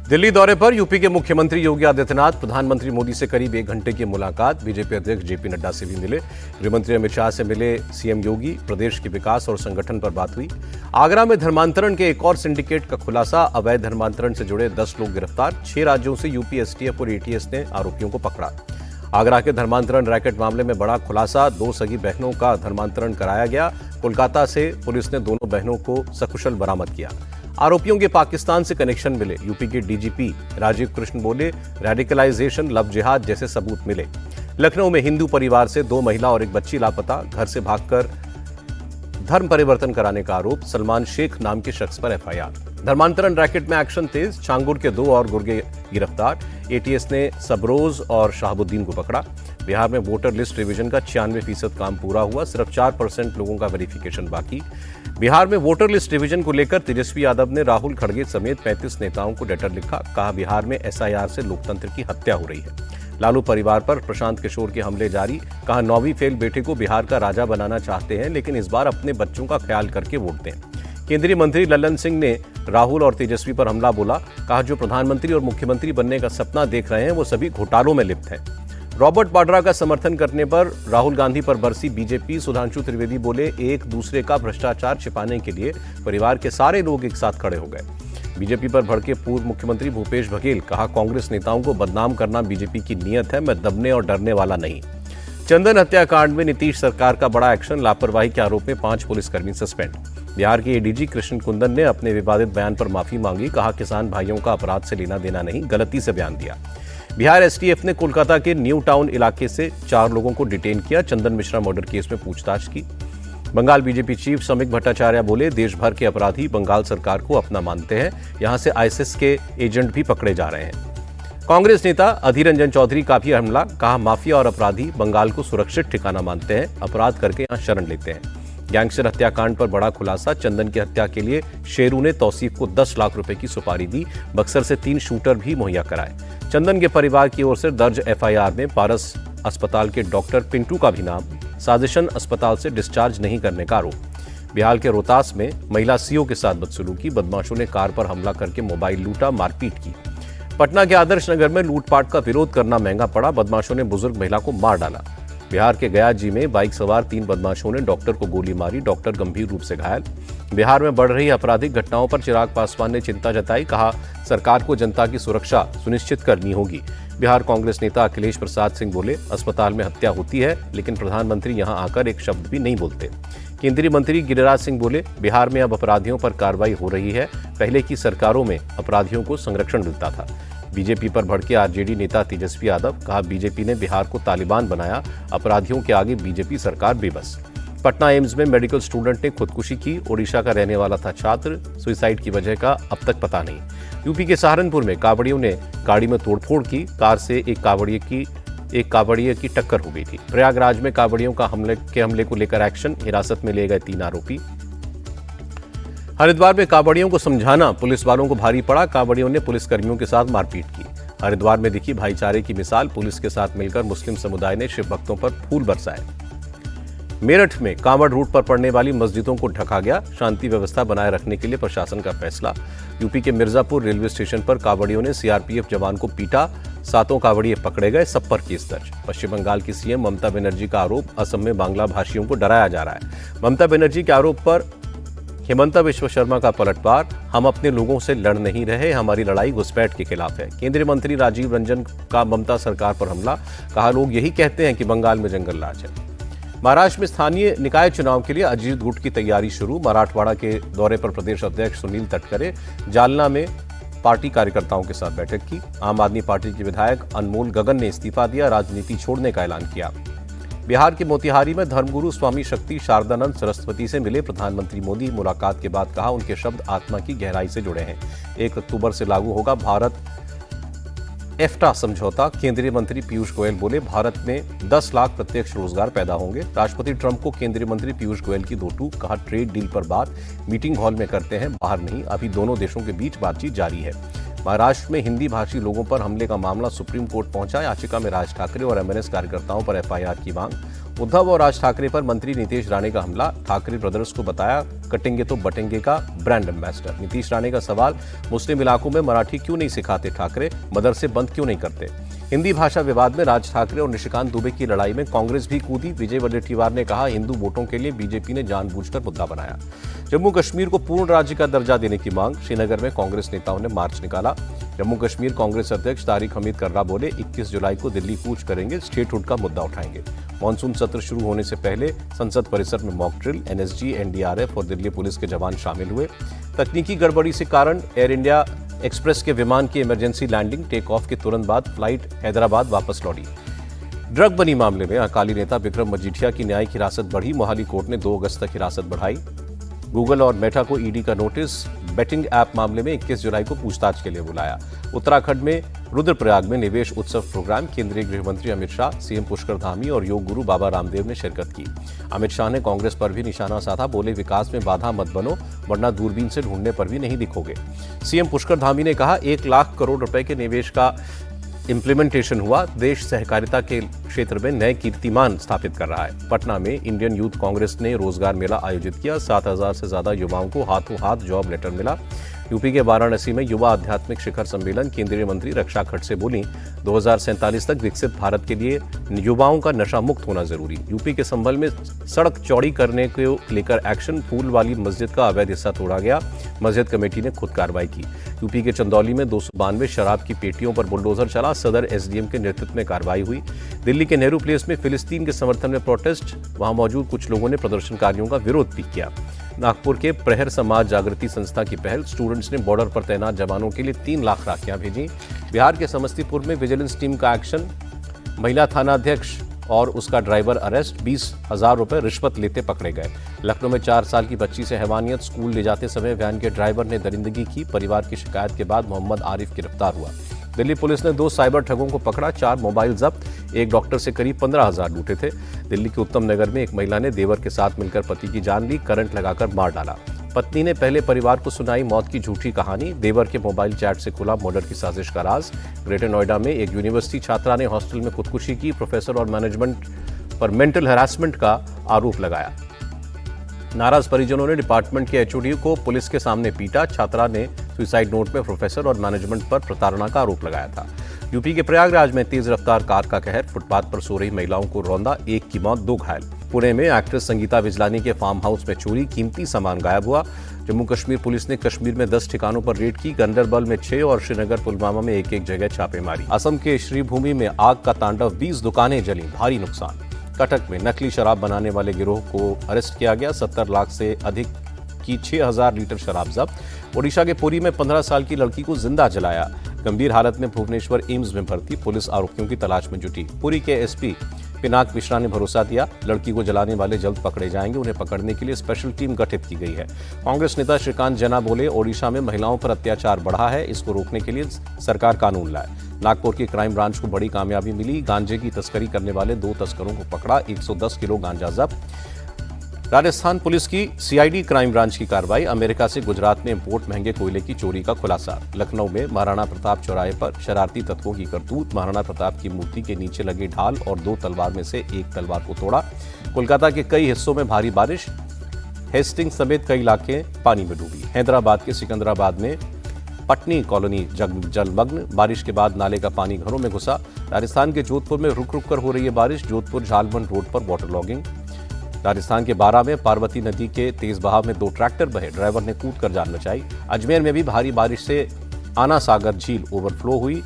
दिल्ली दौरे पर यूपी के मुख्यमंत्री योगी आदित्यनाथ, प्रधानमंत्री मोदी से करीब 1 घंटे की मुलाकात। बीजेपी अध्यक्ष जेपी नड्डा से भी मिले। गृहमंत्री अमित शाह से मिले सीएम योगी। प्रदेश के विकास और संगठन पर बात हुई। आगरा में धर्मांतरण के एक और सिंडिकेट का खुलासा। अवैध धर्मांतरण से जुड़े 10 लोग गिरफ्तार। 6 राज्यों से यूपी एसटीएफ और एटीएस ने आरोपियों को पकड़ा। आगरा के धर्मांतरण रैकेट मामले में बड़ा खुलासा। 2 सगी बहनों का धर्मांतरण कराया गया। कोलकाता से पुलिस ने दोनों बहनों को सकुशल बरामद किया। आरोपियों के पाकिस्तान से कनेक्शन मिले। यूपी के डीजीपी राजीव कृष्ण बोले, रेडिकलाइजेशन, लव जिहाद जैसे सबूत मिले। लखनऊ में हिंदू परिवार से 2 महिला और 1 बच्ची लापता। घर से भागकर धर्म परिवर्तन कराने का आरोप। सलमान शेख नाम के शख्स पर एफआईआर। धर्मांतरण रैकेट में एक्शन तेज। छांगुर के 2 और गुर्गे गिरफ्तार। एटीएस ने सबरोज और शाहबुद्दीन को पकड़ा। बिहार में वोटर लिस्ट रिवीजन का 96% काम पूरा हुआ। सिर्फ 4% लोगों का वेरिफिकेशन बाकी। बिहार में वोटर लिस्ट रिवीजन को लेकर तेजस्वी यादव ने राहुल खड़गे समेत 35 नेताओं को लेटर लिखा। कहा, बिहार में एसआईआर से लोकतंत्र की हत्या हो रही है। लालू परिवार पर प्रशांत किशोर के हमले जारी। कहा, 9वीं फेल बेटे को बिहार का राजा बनाना चाहते हैं, लेकिन इस बार अपने बच्चों का ख्याल करके वोट दें। केंद्रीय मंत्री लल्लन सिंह ने राहुल और तेजस्वी पर हमला बोला। कहा, जो प्रधानमंत्री और मुख्यमंत्री बनने का सपना देख रहे हैं वो सभी घोटालों में लिप्त हैं। रॉबर्ट वाड्रा का समर्थन करने पर राहुल गांधी पर बरसी बीजेपी। सुधांशु त्रिवेदी बोले, एक दूसरे का भ्रष्टाचार छिपाने के लिए परिवार के सारे लोग एक साथ खड़े हो गए। बीजेपी पर भड़के पूर्व मुख्यमंत्री भूपेश बघेल। कहा, कांग्रेस नेताओं को बदनाम करना बीजेपी की नीयत है, मैं दबने और डरने वाला नहीं। चंदन हत्याकांड में नीतीश सरकार का बड़ा एक्शन। लापरवाही के आरोप में 5 पुलिसकर्मी सस्पेंड। बिहार के एडीजी कृष्ण कुंदन ने अपने विवादित बयान पर माफी मांगी। कहा, किसान भाइयों का अपराध से लेना देना नहीं, गलती से बयान दिया। बिहार एसटीएफ ने कोलकाता के न्यू टाउन इलाके से 4 लोगों को डिटेन किया। चंदन मिश्रा मर्डर केस में पूछताछ की। बंगाल बीजेपी चीफ समीक भट्टाचार्य बोले, देश भर के अपराधी बंगाल सरकार को अपना मानते हैं। यहां से आईएसआईएस के एजेंट भी पकड़े जा रहे हैं। कांग्रेस नेता अधीर रंजन चौधरी का भी हमला। कहा, माफिया और अपराधी बंगाल को सुरक्षित ठिकाना मानते हैं, अपराध करके यहां शरण लेते हैं। गैंगस्टर हत्याकांड पर बड़ा खुलासा। चंदन की हत्या के लिए शेरू ने तौसीफ को 10 लाख रुपए की सुपारी दी। बक्सर से 3 शूटर भी मुहैया कराए। चंदन के परिवार की ओर से दर्ज एफआईआर में पारस अस्पताल के डॉक्टर पिंटू का भी नाम। साजिशन अस्पताल से डिस्चार्ज नहीं करने का आरोप। बिहार के रोहतास में महिला सीओ के साथ बदसलूकी। बदमाशों ने कार पर हमला करके मोबाइल लूटा, मारपीट की। पटना के आदर्श नगर में लूटपाट का विरोध करना महंगा पड़ा। बदमाशों ने बुजुर्ग महिला को मार डाला। बिहार के गया जी में बाइक सवार 3 बदमाशों ने डॉक्टर को गोली मारी। डॉक्टर गंभीर रूप से घायल। बिहार में बढ़ रही आपराधिक घटनाओं पर चिराग पासवान ने चिंता जताई। कहा, सरकार को जनता की सुरक्षा सुनिश्चित करनी होगी। बिहार कांग्रेस नेता अखिलेश प्रसाद सिंह बोले, अस्पताल में हत्या होती है, लेकिन प्रधानमंत्री यहां आकर एक शब्द भी नहीं बोलते। केंद्रीय मंत्री गिरिराज सिंह बोले, बिहार में अब अपराधियों पर कार्रवाई हो रही है। पहले की सरकारों में अपराधियों को संरक्षण मिलता था। बीजेपी पर भड़के आरजेडी नेता तेजस्वी यादव। कहा, बीजेपी ने बिहार को तालिबान बनाया, अपराधियों के आगे बीजेपी सरकार बेबस। पटना एम्स में मेडिकल स्टूडेंट ने खुदकुशी की। ओडिशा का रहने वाला था छात्र। सुसाइड की वजह का अब तक पता नहीं। यूपी के सहारनपुर में कांवड़ियों ने गाड़ी में तोड़फोड़ की। कार से एक कांवड़िए की टक्कर हो गई थी। प्रयागराज में कांवड़ियों का हमले को लेकर एक्शन। हिरासत में लिए गए 3 आरोपी। हरिद्वार में कांवड़ियों को समझाना पुलिस वालों को भारी पड़ा। कांवड़ियों ने पुलिसकर्मियों के साथ मारपीट की। हरिद्वार में दिखी भाईचारे की मिसाल। पुलिस के साथ मिलकर मुस्लिम समुदाय ने शिव भक्तों पर फूल बरसाए। मेरठ में कांवड़ रूट पर पड़ने वाली मस्जिदों को ढका गया। शांति व्यवस्था बनाए रखने के लिए प्रशासन का फैसला। यूपी के मिर्जापुर रेलवे स्टेशन पर कांवड़ियों ने सीआरपीएफ जवान को पीटा। 7 कांवड़िए पकड़े गए, सब पर केस दर्ज। पश्चिम बंगाल की सीएम ममता बनर्जी का आरोप, असम में बांग्ला भाषियों को डराया जा रहा है। ममता बनर्जी के आरोप पर हिमंता विश्व शर्मा का पलटवार। हम अपने लोगों से लड़ नहीं रहे, हमारी लड़ाई घुसपैठ के खिलाफ है। केंद्रीय मंत्री राजीव रंजन का ममता सरकार पर हमला। कहा, लोग यही कहते हैं कि बंगाल में जंगल राज है। महाराष्ट्र में स्थानीय निकाय चुनाव के लिए अजीत गुट की तैयारी शुरू। मराठवाड़ा के दौरे पर प्रदेश अध्यक्ष सुनील तटकरे। जालना में पार्टी कार्यकर्ताओं के साथ बैठक की। आम आदमी पार्टी के विधायक अनमोल गगन ने इस्तीफा दिया, राजनीति छोड़ने का ऐलान किया। बिहार के मोतिहारी में धर्मगुरु स्वामी शक्ति शारदानंद सरस्वती से मिले प्रधानमंत्री मोदी। मुलाकात के बाद कहा, उनके शब्द आत्मा की गहराई से जुड़े हैं। 1 अक्टूबर से लागू होगा भारत एफ्टा समझौता। केंद्रीय मंत्री पीयूष गोयल बोले, भारत में 10 लाख प्रत्यक्ष रोजगार पैदा होंगे। राष्ट्रपति ट्रंप को केंद्रीय मंत्री पीयूष गोयल की 2 टूक। कहा, ट्रेड डील पर बात मीटिंग हॉल में करते हैं, बाहर नहीं। अभी दोनों देशों के बीच बातचीत जारी है। महाराष्ट्र में हिंदी भाषी लोगों पर हमले का मामला सुप्रीम कोर्ट पहुंचा। याचिका में राज ठाकरे और एमएनएस कार्यकर्ताओं पर एफआईआर की मांग। उद्धव और राज ठाकरे पर मंत्री नीतीश राणे का हमला। ठाकरे ब्रदर्स को बताया कटेंगे तो बटेंगे का ब्रांड एम्बेसडर। नीतीश राणे का सवाल, मुस्लिम इलाकों में मराठी क्यों नहीं सिखाते ठाकरे, मदरसे बंद क्यों नहीं करते। हिंदी भाषा विवाद में राज ठाकरे और निशिकांत दुबे की लड़ाई में कांग्रेस भी कूदी। विजय वडेट्टीवार ने कहा, हिंदू वोटों के लिए बीजेपी ने जानबूझकर मुद्दा बनाया। जम्मू कश्मीर को पूर्ण राज्य का दर्जा देने की मांग। श्रीनगर में कांग्रेस नेताओं ने मार्च निकाला। जम्मू कश्मीर कांग्रेस अध्यक्ष तारिक हमीद कर्रा बोले, 21 जुलाई को दिल्ली कूच करेंगे, स्टेटहुड का मुद्दा उठाएंगे। मानसून सत्र शुरू होने से पहले संसद परिसर में मॉक ड्रिल। एनएसजी, एनडीआरएफ और दिल्ली पुलिस के जवान शामिल हुए। तकनीकी गड़बड़ी से कारण एयर इंडिया एक्सप्रेस के विमान की इमरजेंसी लैंडिंग। टेक ऑफ के तुरंत बाद फ्लाइट हैदराबाद वापस लौटी। ड्रग बनी मामले में अकाली नेता विक्रम मजीठिया की न्यायिक हिरासत बढ़ी। मोहाली कोर्ट ने 2 अगस्त तक हिरासत बढ़ाई। गूगल और मेटा को ईडी का नोटिस। बेटिंग ऐप मामले में 21 जुलाई को पूछताछ के लिए बुलाया। उत्तराखंड में रुद्रप्रयाग में निवेश उत्सव प्रोग्राम। केंद्रीय गृह मंत्री अमित शाह, सीएम पुष्कर धामी और योग गुरु बाबा रामदेव ने शिरकत की। अमित शाह ने कांग्रेस पर भी निशाना साधा। बोले, विकास में बाधा मत बनो, वरना दूरबीन से ढूंढने पर भी नहीं दिखोगे। सीएम पुष्कर धामी ने कहा, 1 लाख करोड़ रुपए के निवेश का इंप्लीमेंटेशन हुआ। देश सहकारिता के क्षेत्र में नए कीर्तिमान स्थापित कर रहा है। पटना में इंडियन यूथ कांग्रेस ने रोजगार मेला आयोजित किया। 7,000 से ज्यादा युवाओं को हाथों हाथ जॉब लेटर मिला। यूपी के वाराणसी में युवा आध्यात्मिक शिखर सम्मेलन। केंद्रीय मंत्री रक्षा खड़से बोली, 2047 तक विकसित भारत के लिए युवाओं का नशा मुक्त होना जरूरी। यूपी के संभल में सड़क चौड़ी करने को लेकर एक्शन। फूल वाली मस्जिद का अवैध हिस्सा तोड़ा गया। मस्जिद कमेटी ने खुद कार्रवाई की। यूपी के चंदौली में 292 शराब की पेटियों पर बुलडोजर चला। सदर एसडीएम के नेतृत्व में कार्रवाई हुई। दिल्ली के नेहरू प्लेस में फिलिस्तीन के समर्थन में प्रोटेस्ट। वहां मौजूद कुछ लोगों ने प्रदर्शनकारियों का विरोध भी किया। नागपुर के प्रहर समाज जागृति संस्था की पहल। स्टूडेंट्स ने बॉर्डर पर तैनात जवानों के लिए 3 लाख राखियां भेजी। बिहार के समस्तीपुर में विजिलेंस टीम का एक्शन। महिला थानाध्यक्ष और उसका ड्राइवर अरेस्ट। 20,000 रुपए रिश्वत लेते पकड़े गए। लखनऊ में 4 साल की बच्ची से हैवानियत। स्कूल ले जाते समय वैन के ड्राइवर ने दरिंदगी की। परिवार की शिकायत के बाद मोहम्मद आरिफ गिरफ्तार हुआ। दिल्ली पुलिस ने 2 साइबर ठगों को पकड़ा। 4 मोबाइल जब्त। एक डॉक्टर से करीब 15,000 लूटे थे। दिल्ली के उत्तम नगर में एक महिला ने देवर के साथ मिलकर पति की जान ली। करंट लगाकर मार डाला। पत्नी ने पहले परिवार को सुनाई मौत की झूठी कहानी। देवर के मोबाइल चैट से खुला मर्डर की साजिश का राज। ग्रेटर नोएडा में एक यूनिवर्सिटी छात्रा ने हॉस्टल में खुदकुशी की। प्रोफेसर और मैनेजमेंट पर मेंटल हैरेसमेंट का आरोप लगाया। नाराज परिजनों ने डिपार्टमेंट के एचओडी को पुलिस के सामने पीटा। छात्रा ने सुसाइड नोट में प्रोफेसर और मैनेजमेंट पर प्रताड़ना का आरोप लगाया था। यूपी के प्रयागराज में तेज रफ्तार कार का कहर। फुटपाथ पर सो रही महिलाओं को रौंदा। 1 की मौत, 2 घायल। पुणे में एक्ट्रेस संगीता विजलानी के फार्म हाउस में चोरी। कीमती सामान गायब हुआ। जम्मू कश्मीर पुलिस ने कश्मीर में 10 ठिकानों पर रेड की। गंदरबल में 6 और श्रीनगर पुलवामा में एक जगह छापेमारी। असम के श्रीभूमि में आग का तांडव। 20 दुकानें जली, भारी नुकसान। कटक में नकली शराब बनाने वाले गिरोह को अरेस्ट किया गया। 70 लाख से अधिक की 6,000 लीटर शराब जब्त। ओडिशा के पुरी में 15 साल की लड़की को जिंदा जलाया। गंभीर हालत में भुवनेश्वर एम्स में भर्ती। पुलिस आरोपियों की तलाश में जुटी। पुरी के एसपी पिनाक मिश्रा ने भरोसा दिया, लड़की को जलाने वाले जल्द पकड़े जाएंगे। उन्हें पकड़ने के लिए स्पेशल टीम गठित की गई है। कांग्रेस नेता श्रीकांत जना बोले, ओडिशा में महिलाओं पर अत्याचार बढ़ा है, इसको रोकने के लिए सरकार कानून लाए। नागपुर की क्राइम ब्रांच को बड़ी कामयाबी मिली। गांजे की तस्करी करने वाले 2 तस्करों को पकड़ा। 110 किलो गांजा जब्त। राजस्थान पुलिस की सीआईडी क्राइम ब्रांच की कार्रवाई। अमेरिका से गुजरात में इंपोर्ट महंगे कोयले की चोरी का खुलासा। लखनऊ में महाराणा प्रताप चौराहे पर शरारती तत्वों की करतूत। महाराणा प्रताप की मूर्ति के नीचे लगे ढाल और 2 तलवार में से एक तलवार को तोड़ा। कोलकाता के कई हिस्सों में भारी बारिश। हेस्टिंग्स समेत कई इलाके पानी में डूबी। हैदराबाद के सिकंदराबाद में पटनी कॉलोनी जलमग्न। बारिश के बाद नाले का पानी घरों में घुसा। राजस्थान के जोधपुर में रुक रुक कर हो रही है बारिश। जोधपुर झालबन रोड पर वाटर लॉगिंग। राजस्थान के बारां में पार्वती नदी के तेज बहाव में 2 ट्रैक्टर बहे। ड्राइवर ने कूदकर जान बचाई। अजमेर में भी भारी बारिश से आना सागर झील ओवरफ्लो हुई।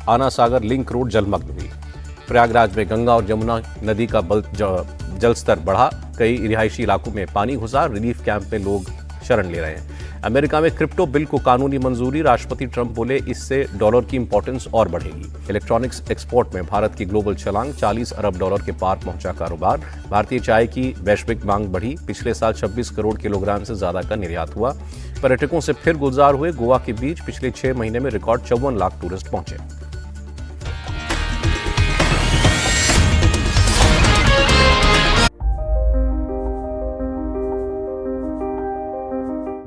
आना सागर लिंक रोड जलमग्न हुई। प्रयागराज में गंगा और जमुना नदी का जलस्तर बढ़ा। कई रिहायशी इलाकों में पानी घुसा। रिलीफ कैंप में लोग शरण ले रहे हैं। अमेरिका में क्रिप्टो बिल को कानूनी मंजूरी। राष्ट्रपति ट्रंप बोले, इससे डॉलर की इंपॉर्टेंस और बढ़ेगी। इलेक्ट्रॉनिक्स एक्सपोर्ट में भारत की ग्लोबल छलांग। 40 अरब डॉलर के पार पहुंचा कारोबार। भारतीय चाय की वैश्विक मांग बढ़ी। पिछले साल 26 करोड़ किलोग्राम से ज्यादा का निर्यात हुआ। पर्यटकों से फिर गुलजार हुए। गोवा के बीच पिछले 6 महीने में रिकॉर्ड 54 लाख टूरिस्ट पहुंचे।